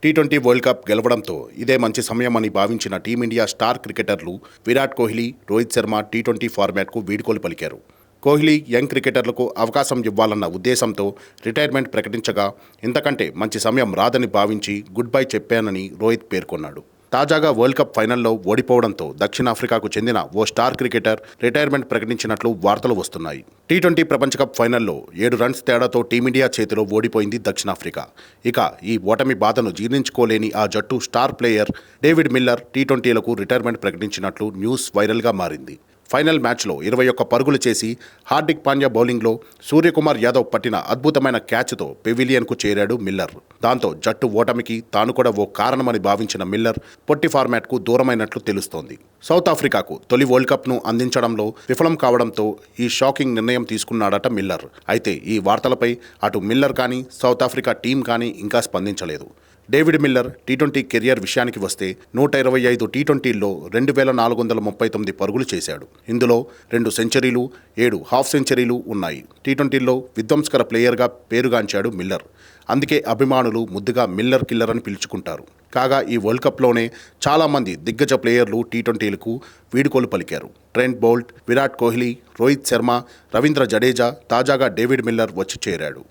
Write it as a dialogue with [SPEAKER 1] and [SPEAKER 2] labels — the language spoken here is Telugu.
[SPEAKER 1] టీ20 వరల్డ్ కప్ గెలవడంతో ఇదే మంచి సమయమని భావించిన టీమిండియా స్టార్ క్రికెటర్లు విరాట్ కోహ్లీ, రోహిత్ శర్మ టీ20 ఫార్మాట్కు వీడ్కోలు పలికారు. కోహ్లీ యంగ్ క్రికెటర్లకు అవకాశం ఇవ్వాలన్న ఉద్దేశంతో రిటైర్మెంట్ ప్రకటించగా ఇంతకంటే మంచి సమయం రాదని భావించి గుడ్ బై చెప్పానని రోహిత్ పేర్కొన్నాడు. తాజాగా వరల్డ్ కప్ ఫైనల్లో ఓడిపోవడంతో దక్షిణాఫ్రికాకు చెందిన ఓ స్టార్ క్రికెటర్ రిటైర్మెంట్ ప్రకటించినట్లు వార్తలు వస్తున్నాయి. టీ20 ప్రపంచ కప్ ఫైనల్లో 7 రన్స్ తేడాతో టీమిండియా చేతిలో ఓడిపోయింది దక్షిణాఫ్రికా. ఇక ఈ ఓటమి బాధను జీర్ణించుకోలేని ఆ జట్టు స్టార్ ప్లేయర్ డేవిడ్ మిల్లర్ టీ20లకు రిటైర్మెంట్ ప్రకటించినట్లు న్యూస్ వైరల్గా మారింది. ఫైనల్ మ్యాచ్లో 21 పరుగులు చేసి హార్దిక్ పాండ్యా బౌలింగ్లో సూర్యకుమార్ యాదవ్ పట్టిన అద్భుతమైన క్యాచ్తో పెవిలియన్కు చేరాడు మిల్లర్. దాంతో జట్టు ఓటమికి తాను కూడా ఓ కారణమని భావించిన మిల్లర్ పొట్టి ఫార్మాట్కు దూరమైనట్లు తెలుస్తోంది. సౌత్ ఆఫ్రికాకు తొలి వరల్డ్ కప్ను అందించడంలో విఫలం కావడంతో ఈ షాకింగ్ నిర్ణయం తీసుకున్నాడట మిల్లర్. అయితే ఈ వార్తలపై అటు మిల్లర్ కానీ సౌత్ ఆఫ్రికా టీం కానీ ఇంకా స్పందించలేదు. డేవిడ్ మిల్లర్ టీ20 కెరియర్ విషయానికి వస్తే 125 టీ20ల్లో 2439 పరుగులు చేశాడు. ఇందులో 2 సెంచరీలు, 7 హాఫ్ సెంచరీలు ఉన్నాయి. టీ20ల్లో విధ్వంసకర ప్లేయర్గా పేరుగాంచాడు మిల్లర్. అందుకే అభిమానులు ముద్దుగా మిల్లర్ కిల్లర్ అని పిలుచుకుంటారు. కాగా ఈ వరల్డ్ కప్లోనే చాలామంది దిగ్గజ ప్లేయర్లు టీ20లకు వీడ్కోలు పలికారు. ట్రెంట్ బౌల్ట్, విరాట్ కోహ్లీ, రోహిత్ శర్మ, రవీంద్ర జడేజా, తాజాగా డేవిడ్ మిల్లర్ వచ్చి చేరాడు.